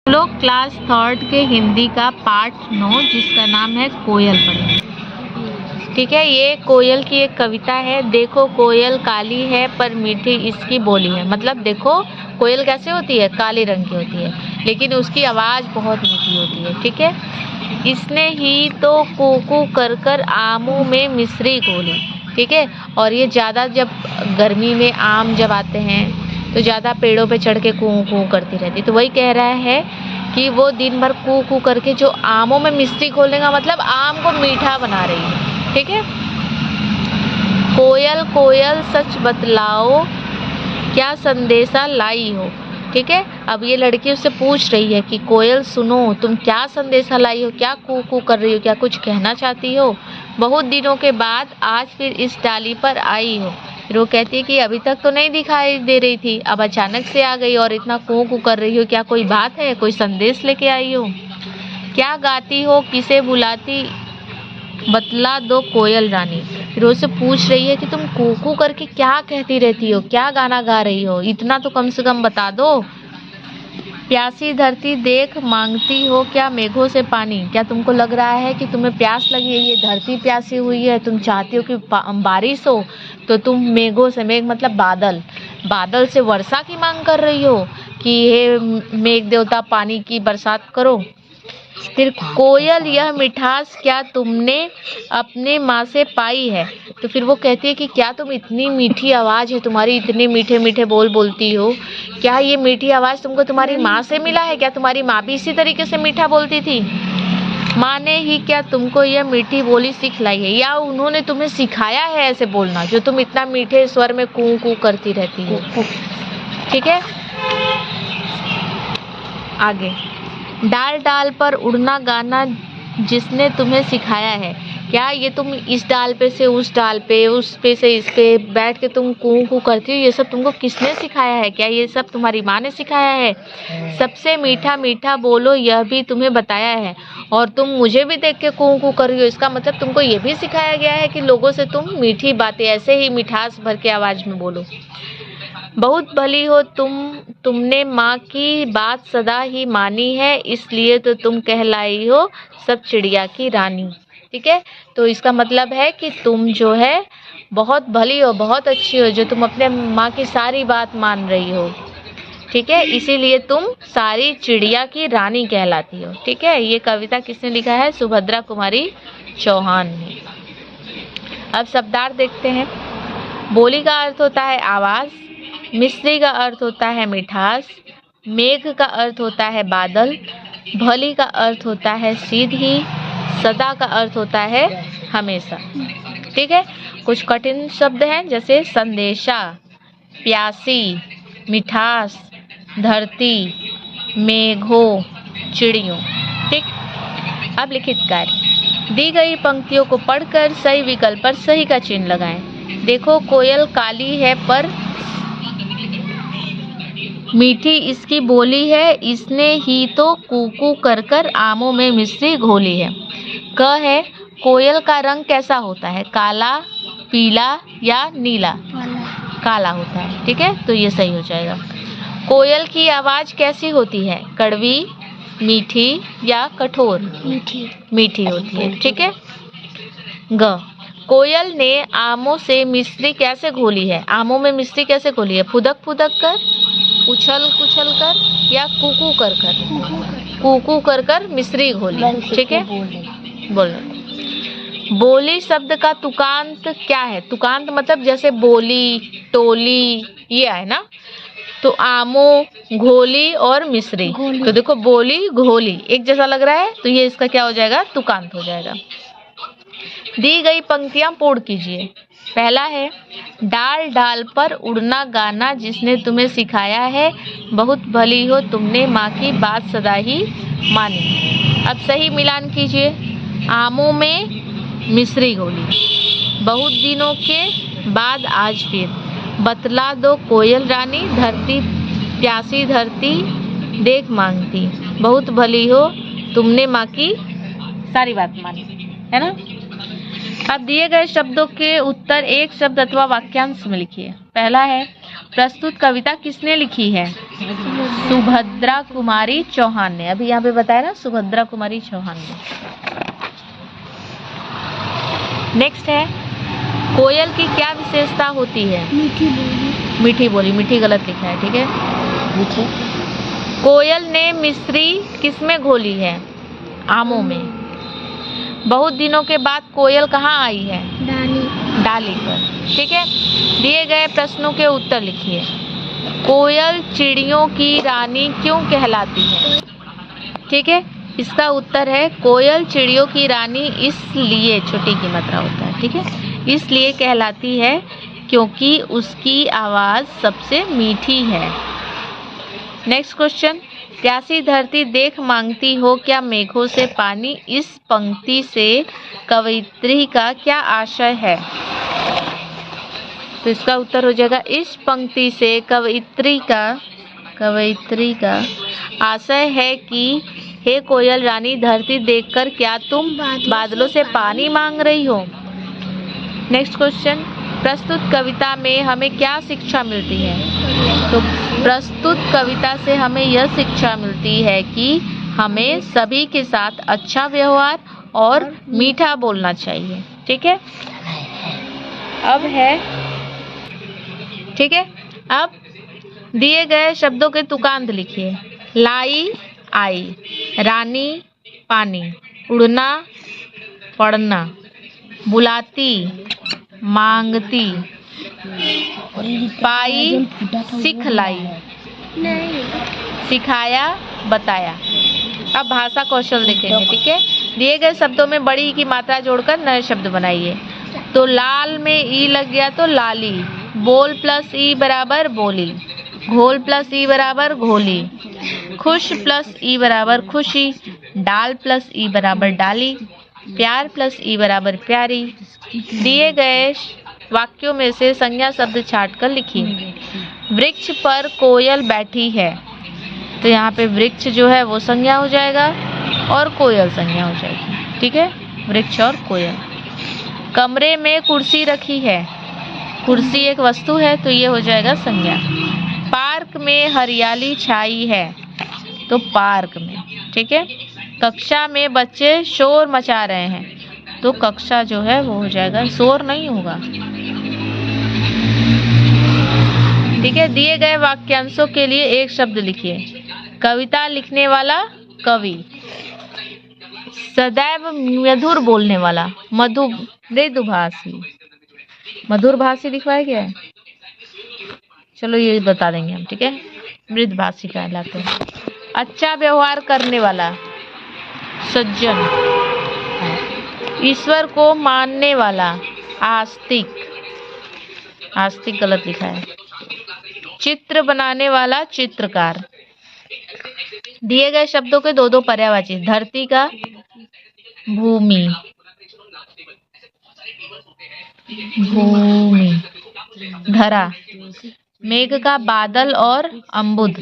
लोग class third के हिंदी का पार्ट 9 जिसका नाम है कोयल पढ़ें। ठीक है, ये कोयल की एक कविता है। देखो कोयल काली है पर मीठी इसकी बोली है। मतलब देखो कोयल कैसे होती है, काले रंग की होती है, लेकिन उसकी आवाज़ बहुत मीठी होती है। ठीक है, इसने ही तो कूकू कर कर आमों में मिश्री घोली। ठीक है, और ये ज़्यादा जब गर्मी में आम जब आते हैं तो ज़्यादा पेड़ों पे चढ़ के कू कू करती रहती। तो वही कह रहा है कि वो दिन भर कू कू करके जो आमों में मिश्री घोलने का मतलब आम को मीठा बना रही है। ठीक है, कोयल कोयल सच बतलाओ क्या संदेशा लाई हो। ठीक है, अब ये लड़की उससे पूछ रही है कि कोयल सुनो तुम क्या संदेशा लाई हो, क्या कू कू कर रही हो, क्या कुछ कहना चाहती हो। बहुत दिनों के बाद आज फिर इस डाली पर आई हो। फिर वो कहती है कि अभी तक तो नहीं दिखाई दे रही थी, अब अचानक से आ गई और इतना कू कू कर रही हो, क्या कोई बात है, कोई संदेश लेके आई हो, क्या गाती हो, किसे बुलाती बतला दो कोयल रानी। फिर उससे पूछ रही है कि तुम कू कू करके क्या कहती रहती हो, क्या गाना गा रही हो, इतना तो कम से कम बता दो। प्यासी धरती देख मांगती हो क्या मेघों से पानी। क्या तुमको लग रहा है कि तुम्हें प्यास लगी है, ये धरती प्यासी हुई है, तुम चाहती हो कि बारिश हो, तो तुम मेघों से, मेघ मतलब बादल, बादल से वर्षा की मांग कर रही हो कि हे मेघ देवता पानी की बरसात करो। फिर कोयल यह मिठास क्या तुमने अपने माँ से पाई है। तो फिर वो कहती है कि क्या तुम, इतनी मीठी आवाज़ है तुम्हारी, इतने मीठे मीठे बोल बोलती हो, क्या ये मीठी आवाज़ तुमको तुम्हारी माँ से मिला है, क्या तुम्हारी माँ भी इसी तरीके से मीठा बोलती थी। माँ ने ही क्या तुमको यह मीठी बोली सिखलाई है, या उन्होंने तुम्हें सिखाया है ऐसे बोलना जो तुम इतना मीठे स्वर में कू कू करती रहती हो। ठीक है, आगे। डाल डाल पर उड़ना गाना जिसने तुम्हें सिखाया है। क्या ये तुम इस डाल पे से उस डाल पे, उस पे से इस पे बैठ के तुम कू कू करती हो, ये सब तुमको किसने सिखाया है, क्या ये सब तुम्हारी माँ ने सिखाया है। सबसे मीठा मीठा बोलो यह भी तुम्हें बताया है, और तुम मुझे भी देख के कू कू कर रही हो, इसका मतलब तुमको ये भी सिखाया गया है कि लोगों से तुम मीठी बातें ऐसे ही मिठास भर के आवाज़ में बोलो। बहुत भली हो तुमने माँ की बात सदा ही मानी है, इसलिए तो तुम कहलाई हो सब चिड़िया की रानी। ठीक है, तो इसका मतलब है कि तुम जो है बहुत भली हो, बहुत अच्छी हो, जो तुम अपने माँ की सारी बात मान रही हो। ठीक है, इसीलिए तुम सारी चिड़िया की रानी कहलाती हो। ठीक है, ये कविता किसने लिखा है, सुभद्रा कुमारी चौहान ने। अब शब्दार्थ देखते हैं। बोली का अर्थ होता है आवाज़, मिश्री का अर्थ होता है मिठास, मेघ का अर्थ होता है बादल, भली का अर्थ होता है सीधी, सदा का अर्थ होता है हमेशा। ठीक है, कुछ कठिन शब्द हैं जैसे संदेशा, प्यासी, मिठास, धरती, मेघों, चिड़ियों। ठीक, अब लिखित कार्य। दी गई पंक्तियों को पढ़कर सही विकल्प पर सही का चिन्ह लगाएं। देखो कोयल काली है पर मीठी इसकी बोली है, इसने ही तो कूकू कर कर आमों में मिश्री घोली है। क है कोयल का रंग कैसा होता है, काला, पीला या नीला। काला होता है। ठीक है, तो ये सही हो जाएगा। कोयल की आवाज़ कैसी होती है, कड़वी, मीठी या कठोर। मीठी होती है। ठीक है, ग कोयल ने आमों से मिश्री कैसे घोली है। आमों में मिश्री कैसे घोली है, फुदक फुदक कर, उछल कुछल कर या कुकू कर कर। कुकू कर कर मिश्री घोली। ठीक है, बोलो। बोली शब्द का तुकांत क्या है। तुकांत मतलब जैसे बोली, टोली, ये है ना, तो आमों, घोली और मिश्री। तो देखो बोली घोली एक जैसा लग रहा है, तो ये इसका क्या हो जाएगा, तुकांत हो जाएगा। दी गई पंक्तियां पूर्ण कीजिए। पहला है डाल डाल पर उड़ना गाना जिसने तुम्हें सिखाया है, बहुत भली हो तुमने माँ की बात सदा ही मानी। अब सही मिलान कीजिए। आमों में मिश्री घोली, बहुत दिनों के बाद आज फिर, बतला दो कोयल रानी, धरती प्यासी धरती देख मांगती, बहुत भली हो तुमने माँ की सारी बात मानी, है ना। अब दिए गए शब्दों के उत्तर एक शब्द अथवा वाक्यांश में लिखिए। पहला है प्रस्तुत कविता किसने लिखी है। सुभद्रा कुमारी चौहान ने। अभी यहाँ पे बताया ना, सुभद्रा कुमारी चौहान ने। नेक्स्ट है, कोयल की क्या विशेषता होती है? मीठी बोली। मीठी बोली। मीठी गलत लिखा है, ठीक है। मीठी। कोयल ने मिश्री किसमें घोली है? आमों में। बहुत दिनों के बाद कोयल कहाँ आई है? डाली पर, ठीक है। दिए गए प्रश्नों के उत्तर लिखिए। कोयल चिड़ियों की रानी क्यों कहलाती है? ठीक है, इसका उत्तर है कोयल चिड़ियों की रानी इसलिए, छोटी की मात्रा होता है, ठीक है, इसलिए कहलाती है क्योंकि उसकी आवाज़ सबसे मीठी है। नेक्स्ट क्वेश्चन, प्यासी धरती देख मांगती हो क्या मेघों से पानी, इस पंक्ति से कवयित्री का क्या आशय है? तो इसका उत्तर हो जाएगा, इस पंक्ति से कवयित्री का आशय है कि हे कोयल रानी, धरती देखकर क्या तुम बादलों से पानी मांग रही हो? नेक्स्ट क्वेश्चन, प्रस्तुत कविता में हमें क्या शिक्षा मिलती है? तो प्रस्तुत कविता से हमें यह शिक्षा मिलती है कि हमें सभी के साथ अच्छा व्यवहार और मीठा बोलना चाहिए, ठीक है। अब है, ठीक है, अब दिए गए शब्दों के तुकांत लिखिए। लाई आई, रानी पानी, उड़ना पढ़ना, बुलाती मांगती, पाई सिखलाई, सिखाया बताया। अब भाषा कौशल देखेंगे, ठीक है। दिए गए शब्दों में बड़ी की मात्रा जोड़कर नए शब्द बनाइए। तो लाल में ई लग गया तो लाली, बोल प्लस ई बराबर बोली, घोल प्लस ई बराबर घोली, खुश प्लस ई बराबर खुशी, डाल प्लस ई बराबर डाली, प्यार प्लस ई बराबर प्यारी। दिए गए वाक्यों में से संज्ञा शब्द छांट कर लिखिए। वृक्ष पर कोयल बैठी है, तो यहाँ पे वृक्ष जो है वो संज्ञा हो जाएगा और कोयल संज्ञा हो जाएगी, ठीक है, वृक्ष और कोयल। कमरे में कुर्सी रखी है, कुर्सी एक वस्तु है तो ये हो जाएगा संज्ञा। पार्क में हरियाली छाई है, तो पार्क में, ठीक है। कक्षा में बच्चे शोर मचा रहे हैं, तो कक्षा जो है वो हो जाएगा, शोर नहीं होगा, ठीक है। दिए गए वाक्यांशों के लिए एक शब्द लिखिए। कविता लिखने वाला कवि, सदैव मधुर बोलने वाला मृदुभाषी, मधुरभाषी लिखवाया गया है, चलो ये बता देंगे हम, ठीक है, मृदुभाषी कहलाते हैं। अच्छा व्यवहार करने वाला सज्जन, ईश्वर को मानने वाला आस्तिक, आस्तिक गलत लिखा है। चित्र बनाने वाला चित्रकार। दिए गए शब्दों के दो दो पर्यायवाची। धरती का भूमि, भूमि, धरा। मेघ का बादल और अम्बुद,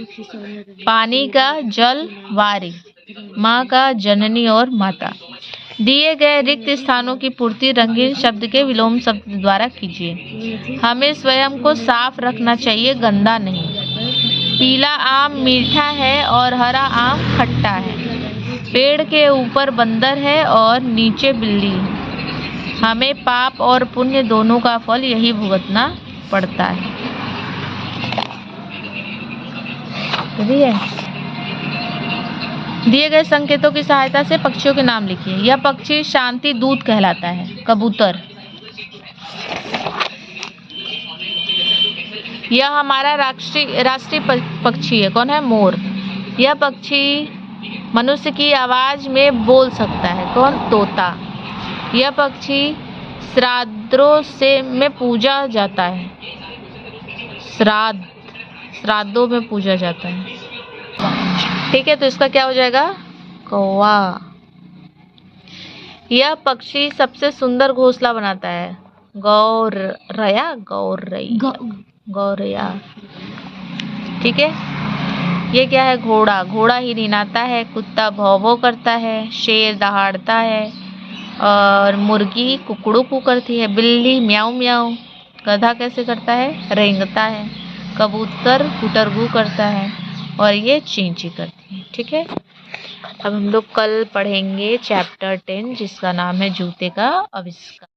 पानी का जल वारी, माँ का जननी और माता। दिए गए रिक्त स्थानों की पूर्ति रंगीन शब्द के विलोम शब्द द्वारा कीजिए। हमें स्वयं को साफ रखना चाहिए, गंदा नहीं। पीला आम मीठा है और हरा आम खट्टा है। पेड़ के ऊपर बंदर है और नीचे बिल्ली है। हमें पाप और पुण्य दोनों का फल यही भुगतना पड़ता है। दिए गए संकेतों की सहायता से पक्षियों के नाम लिखिए। यह पक्षी शांति दूत कहलाता है, कबूतर। यह हमारा राष्ट्रीय पक्षी है, कौन है? मोर। यह पक्षी मनुष्य की आवाज में बोल सकता है, कौन? तोता। यह पक्षी श्राद्धों में पूजा जाता है, श्राद्धों में पूजा जाता है, ठीक है। तो इसका क्या हो जाएगा? कौवा। यह पक्षी सबसे सुंदर घोंसला बनाता है, गौरया, गौरया, ठीक है। ये क्या है? घोड़ा। घोड़ा ही रिनाता है, कुत्ता भौं भौं करता है, शेर दहाड़ता है और मुर्गी कुकड़ू करती है, बिल्ली म्याऊं म्याऊं, गधा कैसे करता है? रेंगता है, कबूतर गुटरगू करता है, और ये ची ची करती है। ठीक है, अब हम लोग कल पढ़ेंगे चैप्टर 10 जिसका नाम है जूते का आविष्कार।